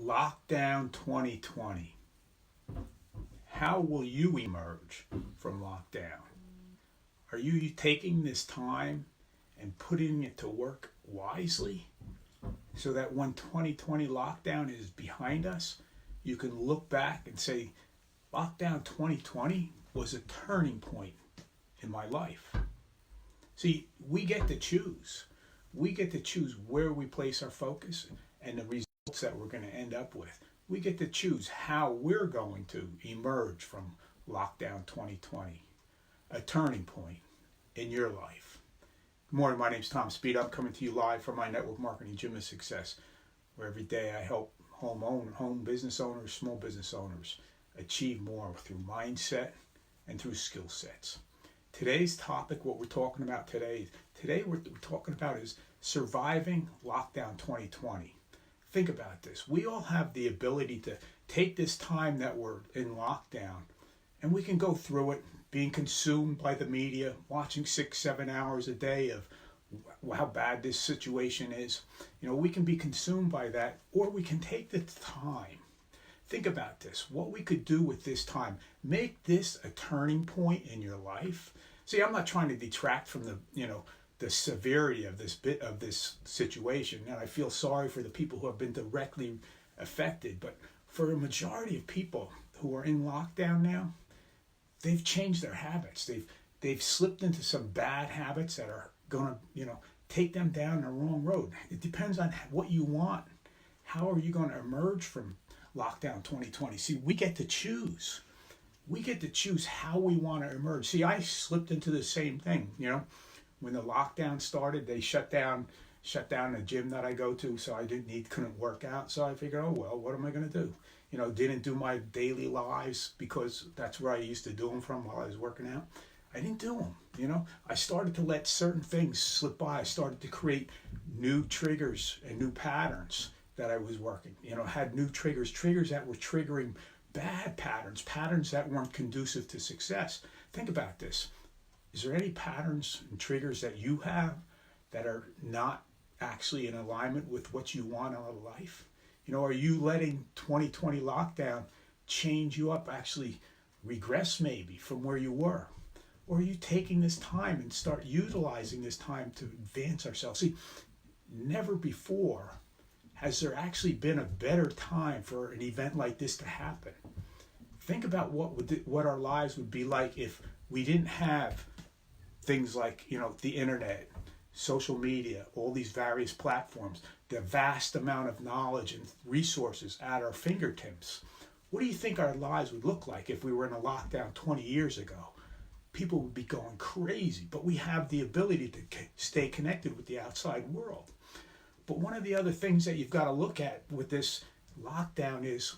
Lockdown 2020. How will you emerge from lockdown? Are you taking this time and putting it to work wisely so that when 2020 lockdown is behind us, you can look back and say, lockdown 2020 was a turning point in my life. See, we get to choose. We get to choose where we place our focus and the results that we're going to end up with. We get to choose how we're going to emerge from lockdown 2020, a turning point in your life. Good morning, my name's Tom Speed. I'm coming to you live from my network marketing gym of success, where every day I help home business owners, small business owners achieve more through mindset and through skill sets. Today's topic, what we're talking about today we're talking about is surviving lockdown 2020. Think about this. We all have the ability to take this time that we're in lockdown and we can go through it being consumed by the media, watching 6-7 hours a day of how bad this situation is. We can be consumed by that, or we can take the time. Think about this, what we could do with this time. Make this a turning point in your life. See, I'm not trying to detract from the severity of this situation, and I feel sorry for the people who have been directly affected. But for a majority of people who are in lockdown now, they've changed their habits. They've slipped into some bad habits that are gonna take them down the wrong road. It depends on what you want. How are you going to emerge from lockdown 2020? See, we get to choose. We get to choose how we want to emerge. See, I slipped into the same thing. When the lockdown started, they shut down the gym that I go to, so I couldn't work out. So I figured, oh well, what am I going to do? Didn't do my daily lives because that's where I used to do them from while I was working out. I didn't do them. I started to let certain things slip by. I started to create new triggers and new patterns that I was working. Had new triggers that were triggering bad patterns that weren't conducive to success. Think about this. Is there any patterns and triggers that you have that are not actually in alignment with what you want out of life? Are you letting 2020 lockdown change you up, actually regress maybe from where you were? Or are you taking this time and start utilizing this time to advance ourselves? See, never before has there actually been a better time for an event like this to happen. Think about what our lives would be like if we didn't have things like the internet, social media, all these various platforms, the vast amount of knowledge and resources at our fingertips. What do you think our lives would look like if we were in a lockdown 20 years ago? People would be going crazy, but we have the ability to stay connected with the outside world. But one of the other things that you've got to look at with this lockdown is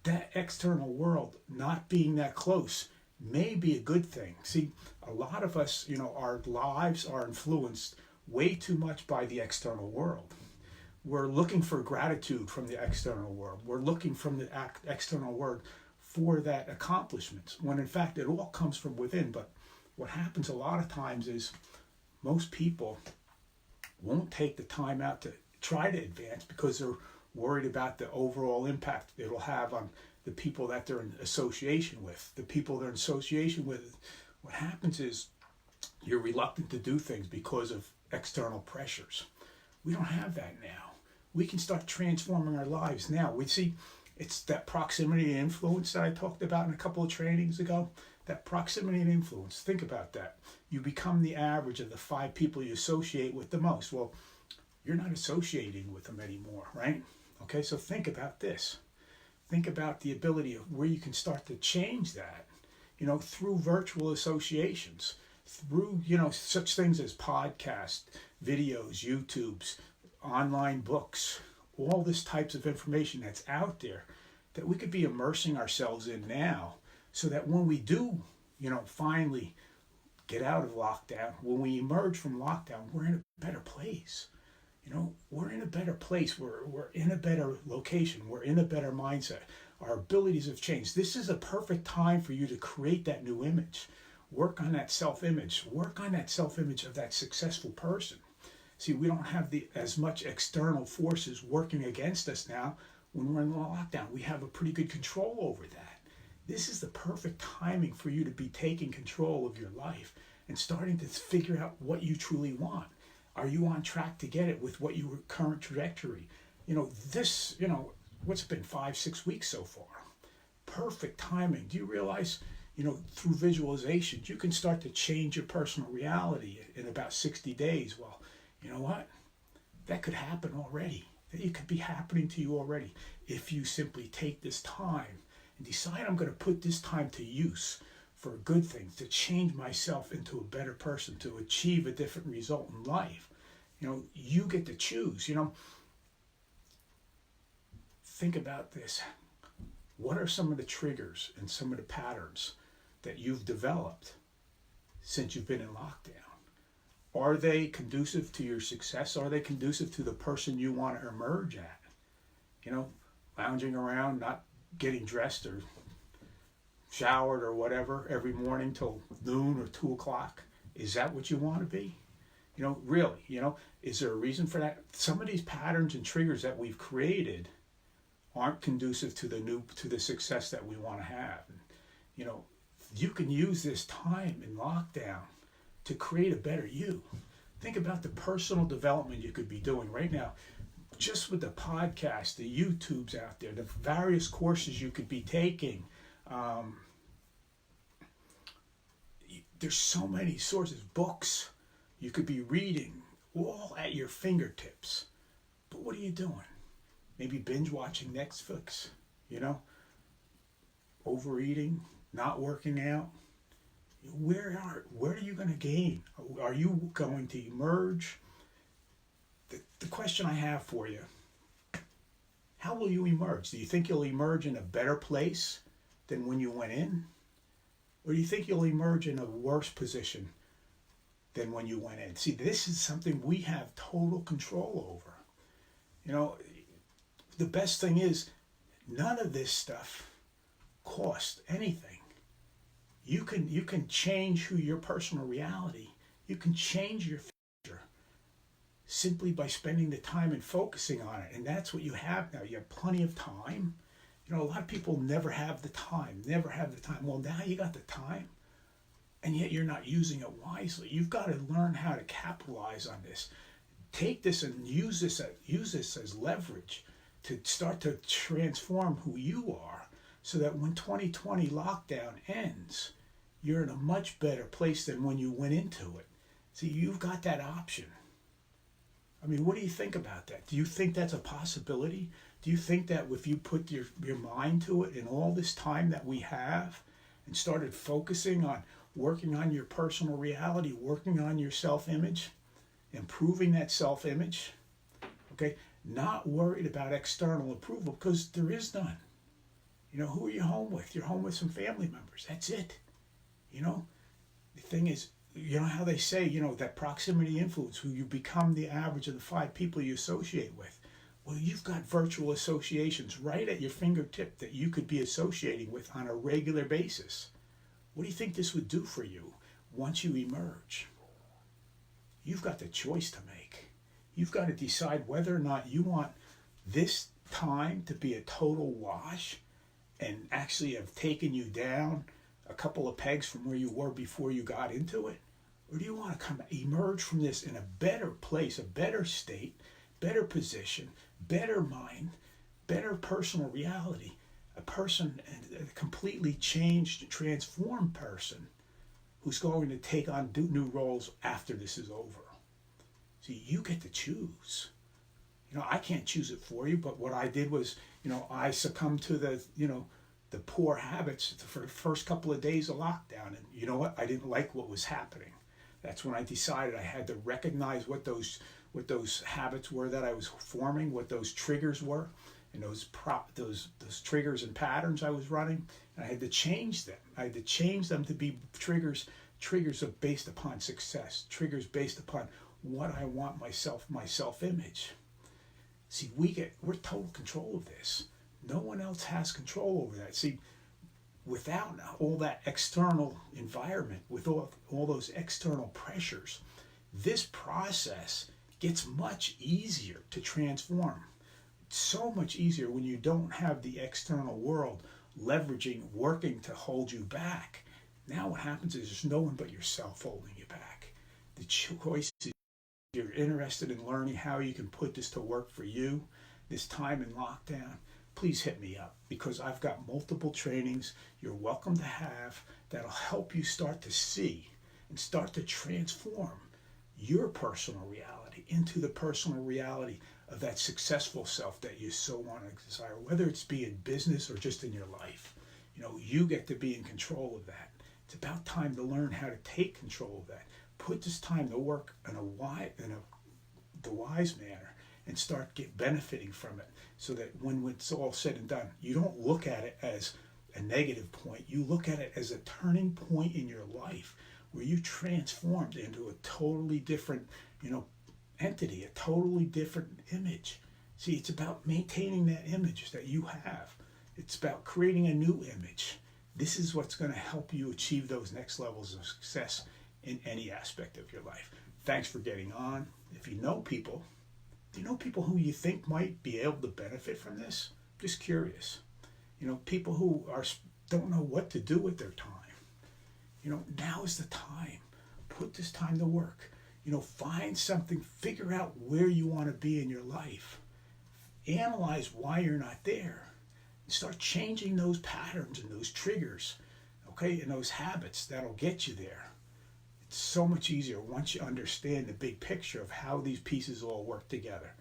that external world not being that close may be a good thing. See, a lot of us, our lives are influenced way too much by the external world. We're looking for gratitude from the external world. We're looking from the external world for that accomplishment, when in fact it all comes from within. But what happens a lot of times is most people won't take the time out to try to advance because they're worried about the overall impact it'll have on the people that they're in association with. The people they're in association with, what happens is you're reluctant to do things because of external pressures. We don't have that now. We can start transforming our lives now. We see it's that proximity and influence that I talked about in a couple of trainings ago. That proximity and influence, think about that. You become the average of the 5 people you associate with the most. Well, you're not associating with them anymore, right? Okay, so think about this. Think about the ability of where you can start to change that, through virtual associations, through, such things as podcasts, videos, YouTubes, online books, all this types of information that's out there that we could be immersing ourselves in now, so that when we do, finally get out of lockdown, when we emerge from lockdown, we're in a better place. We're in a better place. We're in a better location. We're in a better mindset. Our abilities have changed. This is a perfect time for you to create that new image. Work on that self-image. Work on that self-image of that successful person. See, we don't have as much external forces working against us now when we're in the lockdown. We have a pretty good control over that. This is the perfect timing for you to be taking control of your life and starting to figure out what you truly want. Are you on track to get it with what your current trajectory? What's it been 5, 6 weeks so far? Perfect timing. Do you realize, through visualization, you can start to change your personal reality in about 60 days? Well, you know what? That could happen already. It could be happening to you already if you simply take this time and decide, I'm going to put this time to use for good things, to change myself into a better person, to achieve a different result in life. You get to choose. Think about this. What are some of the triggers and some of the patterns that you've developed since you've been in lockdown? Are they conducive to your success? Are they conducive to the person you want to emerge at? Lounging around, not getting dressed or showered or whatever every morning till noon or 2 o'clock. Is that what you want to be? Really, is there a reason for that? Some of these patterns and triggers that we've created aren't conducive to the success that we want to have. And, you can use this time in lockdown to create a better you. Think about the personal development you could be doing right now, just with the podcast, the YouTubes out there, the various courses you could be taking. There's so many sources, books you could be reading, all at your fingertips. But what are you doing? Maybe binge watching Netflix, overeating, not working out. Where are you going to gain? Are you going to emerge? The question I have for you, how will you emerge? Do you think you'll emerge in a better place than when you went in? Or do you think you'll emerge in a worse position than when you went in? See, this is something we have total control over. The best thing is, none of this stuff costs anything. You can change your personal reality. You can change your future simply by spending the time and focusing on it. And that's what you have now. You have plenty of time. A lot of people never have the time. Well, now you got the time, and yet you're not using it wisely. You've got to learn how to capitalize on this. Take this and use this as leverage to start to transform who you are, so that when 2020 lockdown ends, you're in a much better place than when you went into it. See, you've got that option. I mean, what do you think about that? Do you think that's a possibility? Do you think that if you put your mind to it in all this time that we have and started focusing on working on your personal reality, working on your self-image, improving that self-image, okay, not worried about external approval, because there is none. Who are you home with? You're home with some family members. That's it. The thing is, how they say, that proximity influence, who you become the average of the 5 people you associate with. Well, you've got virtual associations right at your fingertip that you could be associating with on a regular basis. What do you think this would do for you once you emerge? You've got the choice to make. You've got to decide whether or not you want this time to be a total wash and actually have taken you down a couple of pegs from where you were before you got into it. Or do you want to emerge from this in a better place, a better state, better position, better mind, better personal reality, a person, a completely changed, transformed person who's going to take on new roles after this is over? See, you get to choose. I can't choose it for you, but what I did was, I succumbed to the poor habits for the first couple of days of lockdown. And you know what? I didn't like what was happening. That's when I decided I had to recognize what those habits were that I was forming, what those triggers were, and those triggers and patterns I was running. And I had to change them. I had to change them to be triggers are based upon success, triggers based upon what I want my self-image. See, we're total control of this. No one else has control over that. See, without all that external environment, with all those external pressures, this process It gets much easier to transform. It's so much easier when you don't have the external world leveraging, working to hold you back. Now what happens is there's no one but yourself holding you back. The choice is, you're interested in learning how you can put this to work for you this time in lockdown, please hit me up, because I've got multiple trainings you're welcome to have that'll help you start to see and start to transform your personal reality into the personal reality of that successful self that you so want to desire, whether it's be in business or just in your life. You get to be in control of that. It's about time to learn how to take control of that. Put this time to work in the wise manner and start benefiting from it, so that when it's all said and done, you don't look at it as a negative point. You look at it as a turning point in your life where you transformed into a totally different, entity, a totally different image. See, it's about maintaining that image that you have. It's about creating a new image. This is what's going to help you achieve those next levels of success in any aspect of your life. Thanks for getting on. If you know people, do you know people who you think might be able to benefit from this? Just curious. People who don't know what to do with their time. Now is the time. Put this time to work. Find something, figure out where you want to be in your life. Analyze why you're not there. And start changing those patterns and those triggers, okay, and those habits that'll get you there. It's so much easier once you understand the big picture of how these pieces all work together.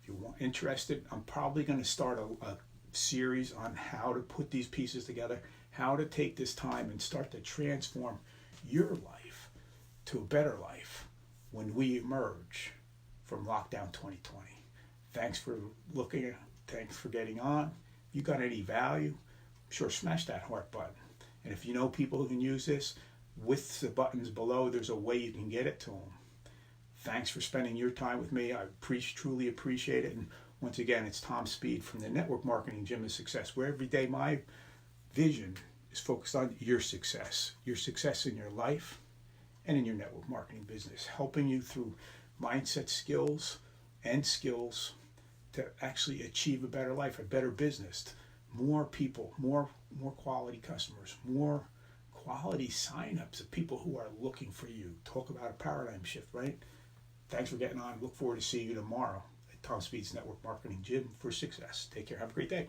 If you're interested, I'm probably going to start a series on how to put these pieces together, how to take this time and start to transform your life to a better life when we emerge from lockdown 2020. Thanks for looking. Thanks for getting on. If you got any value, sure, smash that heart button. And if you know people who can use this, with the buttons below, there's a way you can get it to them. Thanks for spending your time with me. I truly appreciate it. And once again, it's Tom Speed from the Network Marketing Gym of Success, where every day my vision is focused on your success in your life and in your network marketing business, helping you through mindset skills and skills to actually achieve a better life, a better business, more people, more quality customers, more quality signups of people who are looking for you. Talk about a paradigm shift, right? Thanks for getting on. Look forward to seeing you tomorrow at Tom Speed's Network Marketing Gym for Success. Take care. Have a great day.